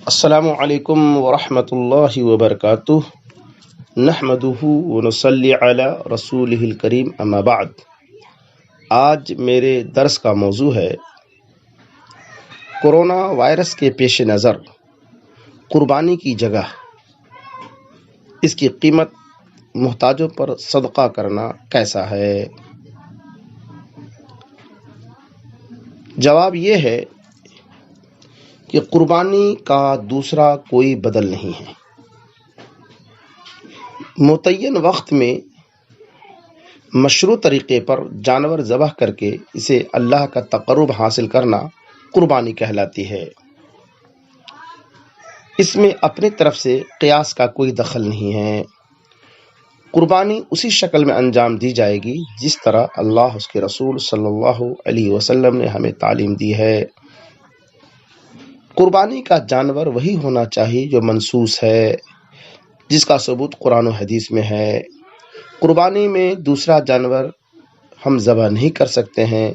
السلام علیکم ورحمۃ اللہ وبرکاتہ، نحمدہ ونصلی علی رسولہ الکریم، اما بعد۔ آج میرے درس کا موضوع ہے کورونا وائرس کے پیش نظر قربانی کی جگہ، اس کی قیمت محتاجوں پر صدقہ کرنا کیسا ہے؟ جواب یہ ہے کہ قربانی کا دوسرا کوئی بدل نہیں ہے۔ متعین وقت میں مشروع طریقے پر جانور ذبح کر کے اسے اللہ کا تقرب حاصل کرنا قربانی کہلاتی ہے۔ اس میں اپنی طرف سے قیاس کا کوئی دخل نہیں ہے۔ قربانی اسی شکل میں انجام دی جائے گی جس طرح اللہ اس کے رسول صلی اللہ علیہ وسلم نے ہمیں تعلیم دی ہے۔ قربانی کا جانور وہی ہونا چاہیے جو منصوص ہے، جس کا ثبوت قرآن و حدیث میں ہے۔ قربانی میں دوسرا جانور ہم ذبح نہیں کر سکتے ہیں،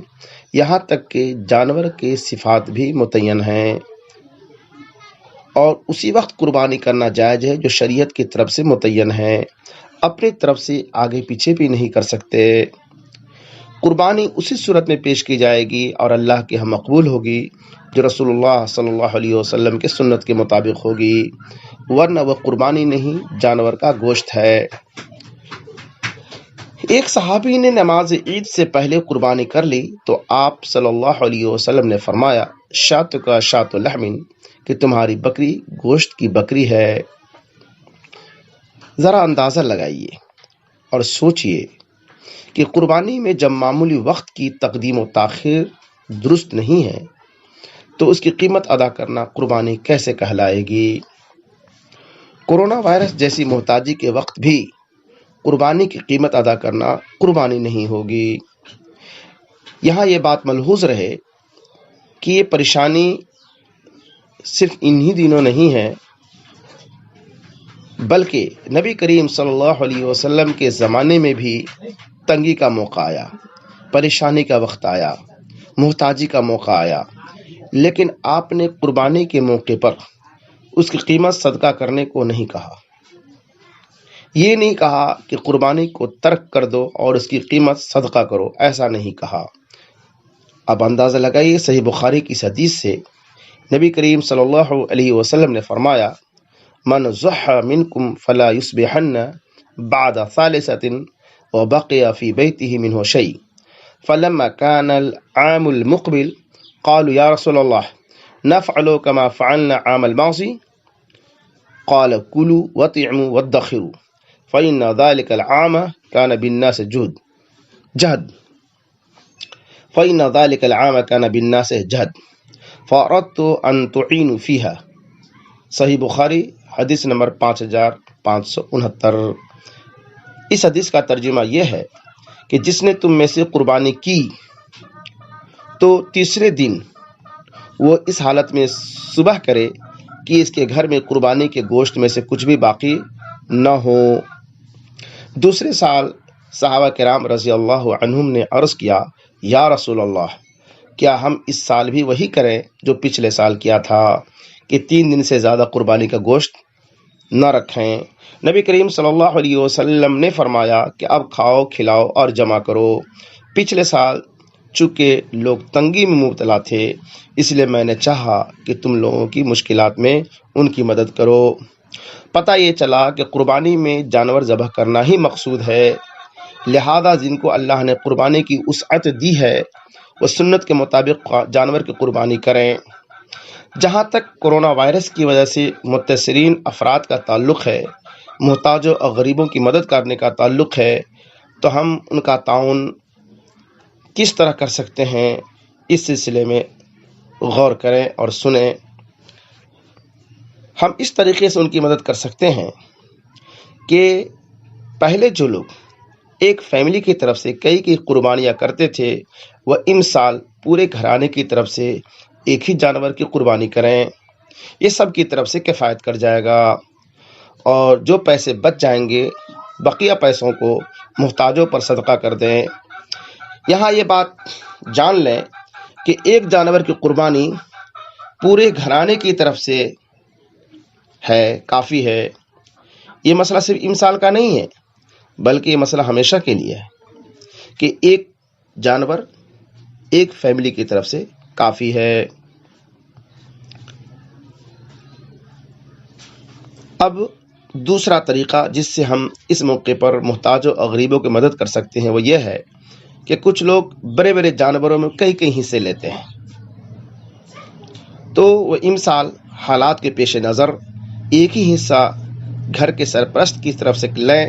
یہاں تک کہ جانور کے صفات بھی متعین ہیں، اور اسی وقت قربانی کرنا جائز ہے جو شریعت کی طرف سے متعین ہے، اپنی طرف سے آگے پیچھے بھی نہیں کر سکتے۔ قربانی اسی صورت میں پیش کی جائے گی اور اللہ کے ہم مقبول ہوگی جو رسول اللہ صلی اللہ علیہ وسلم کے سنت کے مطابق ہوگی، ورنہ وہ قربانی نہیں، جانور کا گوشت ہے۔ ایک صحابی نے نماز عید سے پہلے قربانی کر لی تو آپ صلی اللہ علیہ وسلم نے فرمایا، شات کا شات لحم، کہ تمہاری بکری گوشت کی بکری ہے۔ ذرا اندازہ لگائیے اور سوچئے کہ قربانی میں جب معمولی وقت کی تقدیم و تاخیر درست نہیں ہے تو اس کی قیمت ادا کرنا قربانی کیسے کہلائے گی؟ کورونا وائرس جیسی محتاجی کے وقت بھی قربانی کی قیمت ادا کرنا قربانی نہیں ہوگی۔ یہاں یہ بات ملحوظ رہے کہ یہ پریشانی صرف انہی دنوں نہیں ہے، بلکہ نبی کریم صلی اللہ علیہ وسلم کے زمانے میں بھی تنگی کا موقع آیا، پریشانی کا وقت آیا، محتاجی کا موقع آیا، لیکن آپ نے قربانی کے موقع پر اس کی قیمت صدقہ کرنے کو نہیں کہا۔ یہ نہیں کہا کہ قربانی کو ترک کر دو اور اس کی قیمت صدقہ کرو، ایسا نہیں کہا۔ اب اندازہ لگائیے، صحیح بخاری کی حدیث سے نبی کریم صلی اللہ علیہ وسلم نے فرمایا، من ضحى منکم فلا یصبحن بعد ثالثة وبقي في بيته منه شيء فلما كان العام المقبل قالوا يا رسول الله نفعل كما فعلنا عام الماضي قال كلوا واطعموا وادخروا فإن ذلك العام كان بالناس جهد فإن ذلك العام كان بالناس جهد فأردت أن تعينوا فيها۔ صحیح بخاری حدیث نمبر 5569۔ اس حدیث کا ترجمہ یہ ہے کہ جس نے تم میں سے قربانی کی تو تیسرے دن وہ اس حالت میں صبح کرے کہ اس کے گھر میں قربانی کے گوشت میں سے کچھ بھی باقی نہ ہو۔ دوسرے سال صحابہ کرام رضی اللہ عنہم نے عرض کیا، یا رسول اللہ، کیا ہم اس سال بھی وہی کریں جو پچھلے سال کیا تھا کہ 3 دن سے زیادہ قربانی کا گوشت نہ رکھیں؟ نبی کریم صلی اللہ علیہ وسلم نے فرمایا کہ اب کھاؤ، کھلاؤ اور جمع کرو۔ پچھلے سال چونکہ لوگ تنگی میں مبتلا تھے، اس لیے میں نے چاہا کہ تم لوگوں کی مشکلات میں ان کی مدد کرو۔ پتہ یہ چلا کہ قربانی میں جانور ذبح کرنا ہی مقصود ہے، لہذا جن کو اللہ نے قربانی کی وسعت دی ہے وہ سنت کے مطابق جانور کی قربانی کریں۔ جہاں تک کورونا وائرس کی وجہ سے متاثرین افراد کا تعلق ہے، محتاجوں اور غریبوں کی مدد کرنے کا تعلق ہے، تو ہم ان کا تعاون کس طرح کر سکتے ہیں، اس سلسلے میں غور کریں اور سنیں۔ ہم اس طریقے سے ان کی مدد کر سکتے ہیں کہ پہلے جو لوگ ایک فیملی کی طرف سے کئی قربانیاں کرتے تھے، وہ ان سال پورے گھرانے کی طرف سے ایک ہی جانور کی قربانی کریں۔ یہ سب کی طرف سے کفایت کر جائے گا، اور جو پیسے بچ جائیں گے بقیہ پیسوں کو محتاجوں پر صدقہ کر دیں۔ یہاں یہ بات جان لیں کہ ایک جانور کی قربانی پورے گھرانے کی طرف سے ہے، کافی ہے، یہ مسئلہ صرف امسال کا نہیں ہے، بلکہ یہ مسئلہ ہمیشہ کے لیے ہے کہ ایک جانور ایک فیملی کی طرف سے کافی ہے۔ اب دوسرا طریقہ جس سے ہم اس موقع پر محتاجوں اور غریبوں کی مدد کر سکتے ہیں وہ یہ ہے کہ کچھ لوگ بڑے بڑے جانوروں میں کئی کئی حصے لیتے ہیں، تو وہ امسال حالات کے پیش نظر ایک ہی حصہ گھر کے سرپرست کی طرف سے لیں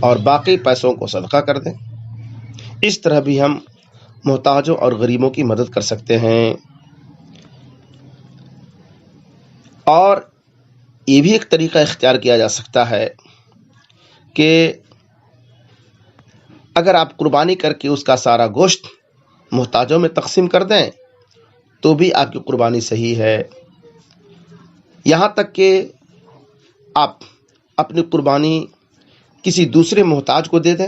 اور باقی پیسوں کو صدقہ کر دیں۔ اس طرح بھی ہم محتاجوں اور غریبوں کی مدد کر سکتے ہیں۔ اور یہ بھی ایک طریقہ اختیار کیا جا سکتا ہے کہ اگر آپ قربانی کر کے اس کا سارا گوشت محتاجوں میں تقسیم کر دیں تو بھی آپ کی قربانی صحیح ہے۔ یہاں تک کہ آپ اپنی قربانی کسی دوسرے محتاج کو دے دیں،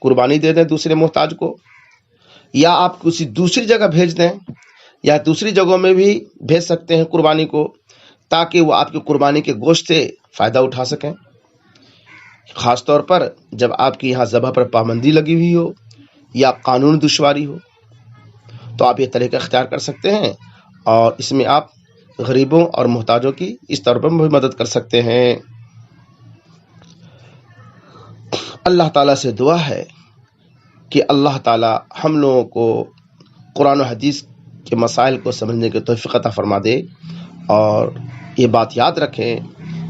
قربانی دے دیں دوسرے محتاج کو، یا آپ کسی دوسری جگہ بھیج دیں، یا دوسری جگہوں میں بھی بھیج سکتے ہیں قربانی کو، تاکہ وہ آپ کی قربانی کے گوشت سے فائدہ اٹھا سکیں۔ خاص طور پر جب آپ کی یہاں ذبح پر پابندی لگی ہوئی ہو یا قانون دشواری ہو، تو آپ یہ طریقہ اختیار کر سکتے ہیں اور اس میں آپ غریبوں اور محتاجوں کی اس طور پر بھی مدد کر سکتے ہیں۔ اللہ تعالیٰ سے دعا ہے کہ اللہ تعالیٰ ہم لوگوں کو قرآن و حدیث کے مسائل کو سمجھنے کی توفیق عطا فرما دے، اور یہ بات یاد رکھیں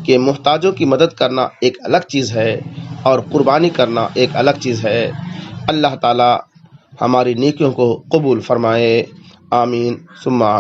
کہ محتاجوں کی مدد کرنا ایک الگ چیز ہے اور قربانی کرنا ایک الگ چیز ہے۔ اللہ تعالیٰ ہماری نیکیوں کو قبول فرمائے، آمین ثم آمین۔